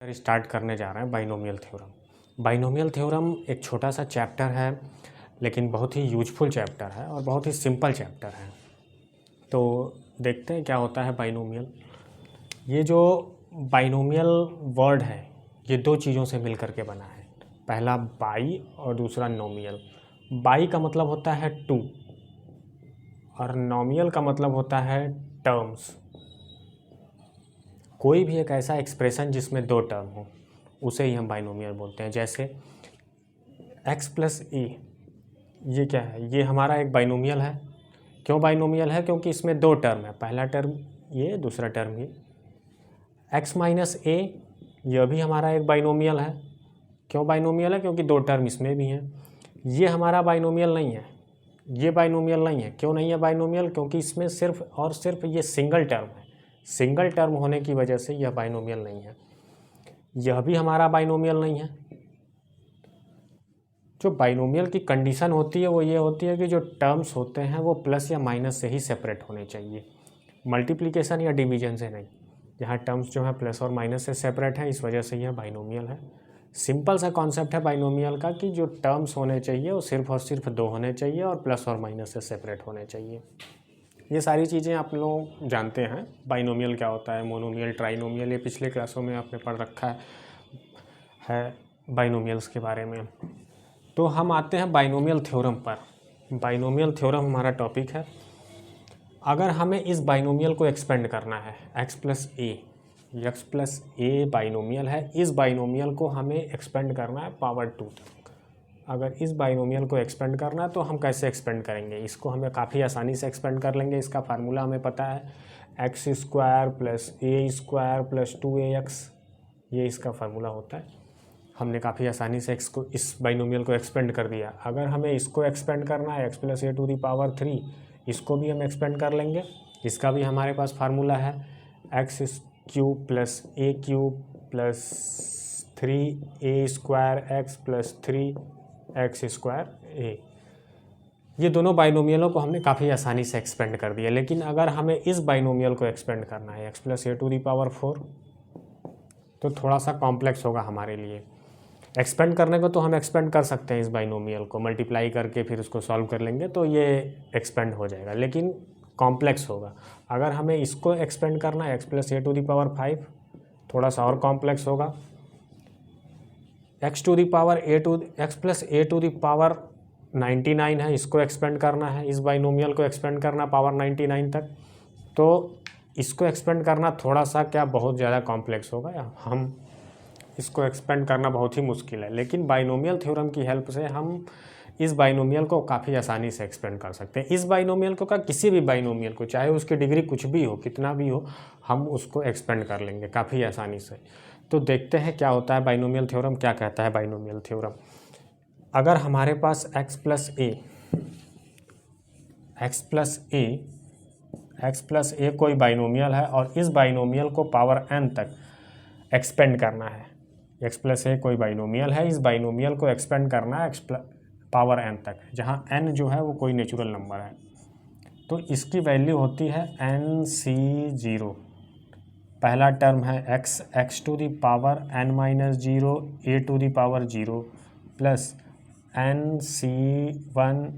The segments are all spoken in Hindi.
स्टार्ट करने जा रहे हैं बाइनोमियल थ्योरम। बाइनोमियल थ्योरम एक छोटा सा चैप्टर है, लेकिन बहुत ही यूजफुल चैप्टर है और बहुत ही सिंपल चैप्टर है। तो देखते हैं क्या होता है बाइनोमियल। ये जो बाइनोमियल वर्ड है ये दो चीज़ों से मिल करके बना है। पहला बाई और दूसरा नोमियल। बाई का मतलब होता है टू और नोमियल का मतलब होता है टर्म्स। कोई भी एक ऐसा एक्सप्रेशन जिसमें दो टर्म हो उसे ही हम बाइनोमियल बोलते हैं। जैसे x प्लस ए, ये क्या है? ये हमारा एक बाइनोमियल है। क्यों बाइनोमियल है? क्योंकि इसमें दो टर्म है, पहला टर्म ये, दूसरा टर्म ये। x माइनस ए, यह भी हमारा एक बाइनोमियल है। क्यों बाइनोमियल है? क्योंकि दो टर्म इसमें भी हैं। ये हमारा बाइनोमियल नहीं है, ये बाइनोमियल नहीं है। क्यों नहीं है बाइनोमियल? क्योंकि इसमें सिर्फ और सिर्फ ये सिंगल टर्म है। सिंगल टर्म होने की वजह से यह बाइनोमियल नहीं है। यह भी हमारा बाइनोमियल नहीं है। जो बाइनोमियल की कंडीशन होती है वो ये होती है कि जो टर्म्स होते हैं वो प्लस या माइनस से ही सेपरेट होने चाहिए, मल्टीप्लिकेशन या डिवीजन से नहीं। यहाँ टर्म्स जो है प्लस और माइनस से सेपरेट है, इस वजह से यह बाइनोमियल है। सिंपल सा कॉन्सेप्ट है बाइनोमियल का कि जो टर्म्स होने चाहिए वो सिर्फ और सिर्फ दो होने चाहिए और प्लस और माइनस से सेपरेट होने चाहिए। ये सारी चीज़ें आप लोग जानते हैं। बाइनोमियल क्या होता है, मोनोमियल, ट्राइनोमियल, ये पिछले क्लासों में आपने पढ़ रखा है बाइनोमियल्स के बारे में। तो हम आते हैं बाइनोमियल थ्योरम पर। बाइनोमियल थ्योरम हमारा टॉपिक है। अगर हमें इस बाइनोमियल को एक्सपेंड करना है, x प्लस ए बाइनोमियल है, इस बाइनोमियल को हमें एक्सपेंड करना है पावर 2 तक। अगर इस बाइनोमियल को एक्सपेंड करना है तो हम कैसे एक्सपेंड करेंगे? इसको हमें काफ़ी आसानी से एक्सपेंड कर लेंगे। इसका फार्मूला हमें पता है, एक्स स्क्वायर प्लस ए स्क्वायर प्लस 2ax, ये इसका फार्मूला होता है। हमने काफ़ी आसानी से इस बाइनोमियल को एक्सपेंड कर दिया। अगर हमें इसको एक्सपेंड करना है, x plus a to the power 3, इसको भी हम एक्सपेंड कर लेंगे। इसका भी हमारे पास फार्मूला है, X cube plus A cube plus 3a square X plus 3x square A. ये दोनों बाइनोमियलों को हमने काफ़ी आसानी से एक्सपेंड कर दिया। लेकिन अगर हमें इस बाइनोमियल को एक्सपेंड करना है, x plus a to the power 4, तो थोड़ा सा कॉम्प्लेक्स होगा हमारे लिए। एक्सपेंड करने को तो हम एक्सपेंड कर सकते हैं, इस बाइनोमियल को मल्टीप्लाई करके फिर उसको सॉल्व कर लेंगे तो ये एक्सपेंड हो जाएगा, लेकिन कॉम्प्लेक्स होगा। अगर हमें इसको एक्सपेंड करना है, x plus a to the power 5, थोड़ा सा और कॉम्प्लेक्स होगा। x plus a to the power 99 है, इसको एक्सपेंड करना है, इस बाइनोमियल को एक्सपेंड करना पावर 99 तक, तो इसको एक्सपेंड करना थोड़ा सा क्या बहुत ज़्यादा कॉम्प्लेक्स होगा, या हम इसको एक्सपेंड करना बहुत ही मुश्किल है। लेकिन बाइनोमियल थ्योरम की हेल्प से हम इस बाइनोमियल को काफ़ी आसानी से एक्सपेंड कर सकते हैं। इस बाइनोमियल को किसी भी बाइनोमियल को, चाहे उसकी डिग्री कुछ भी हो, कितना भी हो, हम उसको एक्सपेंड कर लेंगे काफ़ी आसानी से। तो देखते हैं क्या होता है बाइनोमियल थ्योरम, क्या कहता है बाइनोमियल थ्योरम। अगर हमारे पास x प्लस ए कोई बाइनोमियल है और इस बाइनोमियल को पावर n तक एक्सपेंड करना है, x प्लस ए कोई बाइनोमियल है, इस बाइनोमियल को एक्सपेंड करना है पावर n तक, जहाँ n जो है वो कोई नेचुरल नंबर है। तो इसकी वैल्यू होती है NC0। पहला टर्म है x to the power n minus 0 a to the power 0 plus NC1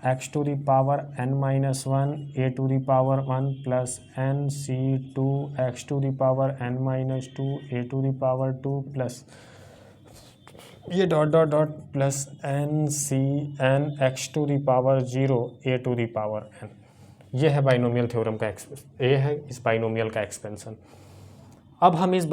x to the power n minus 1 a to the power 1 plus NC2 x to the power n minus 2 a to the power 2 plus ये dot dot dot plus NCn x to the power 0 a to the power n। ये है बाइनोमियल थ्योरम का ये है इस बाइनोमियल का एक्सपेंशन। अब हम इस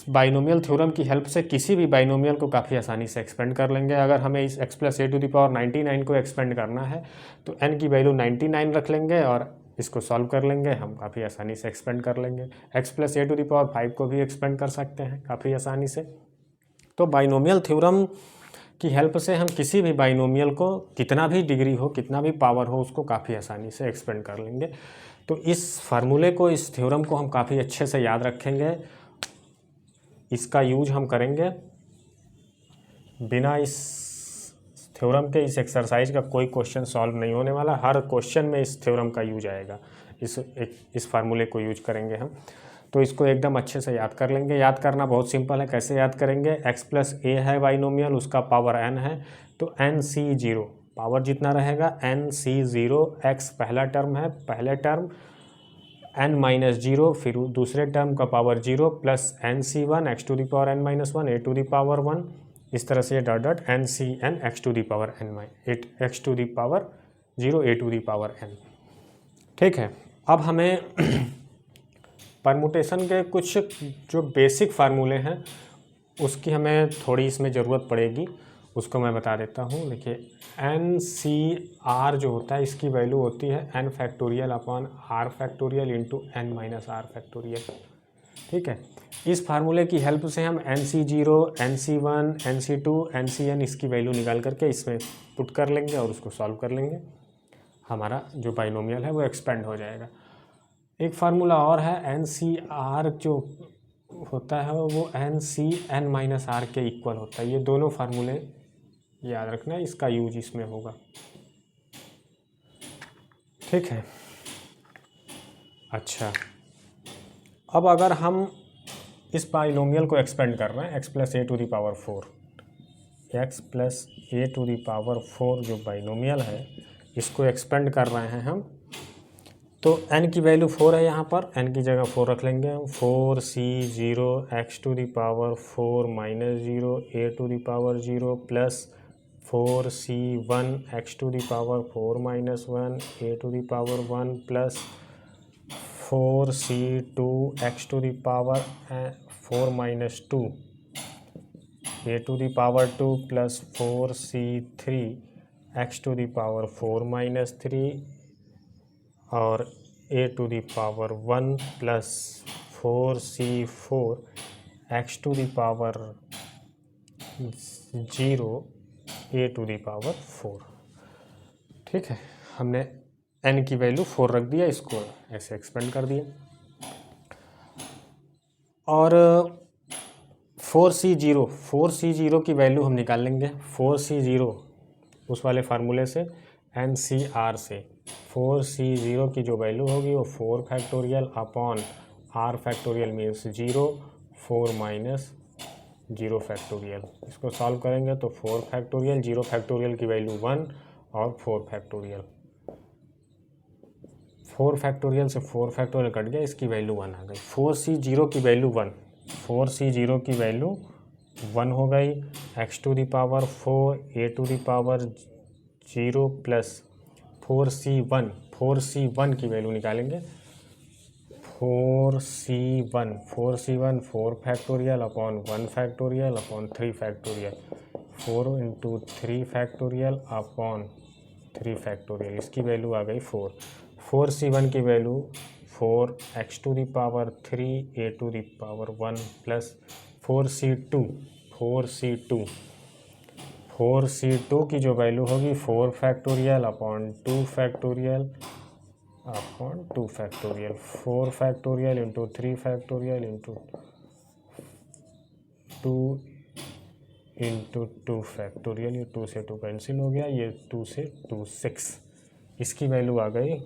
बाइनोमियल थ्योरम की हेल्प से किसी भी बाइनोमियल को काफ़ी आसानी से एक्सपेंड कर लेंगे। अगर हमें इस x plus a to the power 99 को एक्सपेंड करना है तो n की वैल्यू 99 रख लेंगे और इसको सॉल्व कर लेंगे, हम काफ़ी आसानी से एक्सपेंड कर लेंगे। x plus a to the power 5 को भी एक्सपेंड कर सकते हैं काफ़ी आसानी से। तो बाइनोमियल थ्योरम की हेल्प से हम किसी भी बाइनोमियल को, कितना भी डिग्री हो, कितना भी पावर हो, उसको काफ़ी आसानी से एक्सपेंड कर लेंगे। तो इस फार्मूले को, इस थ्योरम को हम काफ़ी अच्छे से याद रखेंगे। इसका यूज हम करेंगे। बिना इस थ्योरम के इस एक्सरसाइज का कोई क्वेश्चन सॉल्व नहीं होने वाला। हर क्वेश्चन में इस थ्योरम का यूज आएगा, इस फार्मूले को यूज करेंगे हम। तो इसको एकदम अच्छे से याद कर लेंगे। याद करना बहुत सिंपल है, कैसे याद करेंगे, x प्लस ए है बाइनोमियल, उसका पावर n है, तो nc0 पावर जितना रहेगा nc0, x पहला टर्म है, पहले टर्म n माइनस जीरो, फिर दूसरे टर्म का power 0 plus nc1 x to the power n minus 1 a to the power 1, इस तरह से dot dot ncn x to the power n x to the power 0 a to the power n। ठीक है, अब हमें परमुटेशन के कुछ जो बेसिक फार्मूले हैं उसकी हमें थोड़ी इसमें ज़रूरत पड़ेगी, उसको मैं बता देता हूँ। देखिए NCR जो होता है इसकी वैल्यू होती है n factorial upon r factorial into n minus R factorial. ठीक है, इस फार्मूले की हेल्प से हम NC0, NC1, NC2, NCn इसकी वैल्यू निकाल करके इसमें पुट कर लेंगे और उसको सॉल्व कर लेंगे, हमारा जो बाइनोमियल है वो एक्सपेंड हो जाएगा। एक फार्मूला और है NCR जो होता है वो NCn माइनस आर के इक्वल होता है। ये दोनों फार्मूले याद रखना, इसका यूज इसमें होगा। ठीक है, अच्छा, अब अगर हम इस बाइनोमियल को एक्सपेंड कर रहे हैं x plus a to the power 4, x plus a to the power 4 जो बाइनोमियल है इसको एक्सपेंड कर रहे हैं हम, तो n की वैल्यू 4 है, यहाँ पर n की जगह 4 रख लेंगे हम। 4c0 x to the power 4 minus 0 a to the power 0 plus 4c1 x to the power 4 minus 1 a to the power 1 plus 4c2 x to the power 4 minus 2 a to the power 2 plus 4c3 x to the power 4 minus 3 और a to the power 1 plus 4c4 x to the power 0 a to the power 4। ठीक है, हमने n की वैल्यू 4 रख दिया, इसको ऐसे एक्सपेंड कर दिया। और 4c0 की वैल्यू हम निकाल लेंगे। 4c0 उस वाले फार्मूले से NCR से 4c0 की जो वैल्यू होगी वो 4 factorial upon r factorial means 0, 4 minus 0 factorial. इसको सॉल्व करेंगे तो 4 फैक्टोरियल, 0 फैक्टोरियल की वैल्यू 1 और 4 फैक्टोरियल, 4 फैक्टोरियल से 4 फैक्टोरियल कट गया, इसकी वैल्यू 1 आ गई। 4c0 की वैल्यू 1, 4c0 की वैल्यू 1 हो गई, x to the power 4 a to the power 0 plus 4c1 की वैल्यू निकालेंगे। 4c1 4 factorial upon 1 factorial upon 3 factorial, 4 into 3 factorial upon 3 factorial, इसकी वैल्यू आ गई 4। 4c1 की value 4 x to the power 3 a to the power 1 plus 4c2 की जो वैल्यू होगी 4 factorial upon 2 factorial upon 2 factorial, 4 factorial into 3 factorial into 2 factorial, ये 2 से 2 कैंसिल हो गया, ये 2 से 2 6, इसकी वैल्यू आ गई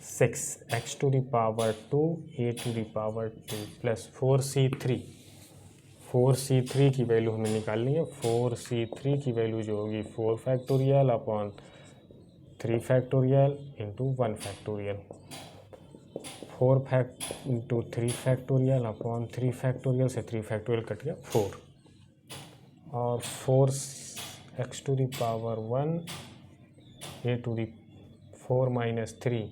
6 x to the power 2 a to the power 2 plus 4c3 की वैल्यू हमें निकालनी है। 4c3 की वैल्यू जो होगी 4 factorial upon 3 factorial into 1 factorial, 4 into 3 factorial upon 3 factorial से 3 फैक्टोरियल कट गया 4, और 4 x to the power 1 a to the 4 minus 3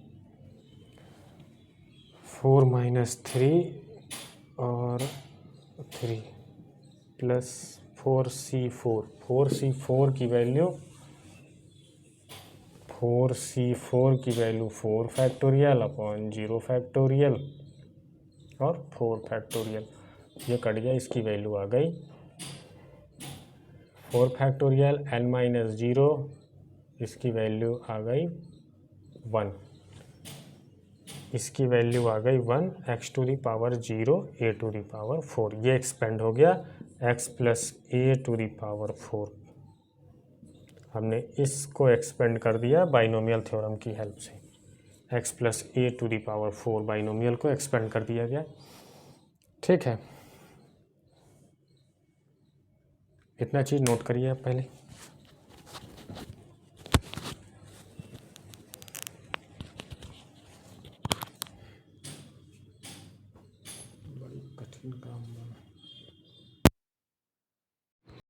और 3 प्लस 4c4 की वैल्यू 4 फैक्टोरियल अपॉन 0 फैक्टोरियल और 4 फैक्टोरियल, ये कट गया, इसकी वैल्यू आ गई 4 फैक्टोरियल n माइनस 0, इसकी वैल्यू आ गई 1, इसकी वैल्यू आ गई 1 x to the power 0 a to the power 4, ये एक्सपेंड हो गया x plus a to the power 4। हमने इसको एक्सपेंड कर दिया बाइनोमियल थ्योरम की हेल्प से। X plus a to the power 4 binomial को एक्सपेंड कर दिया गया। ठीक है, इतना चीज़ नोट करिए आप पहले। बड़ी कठिन काम बना।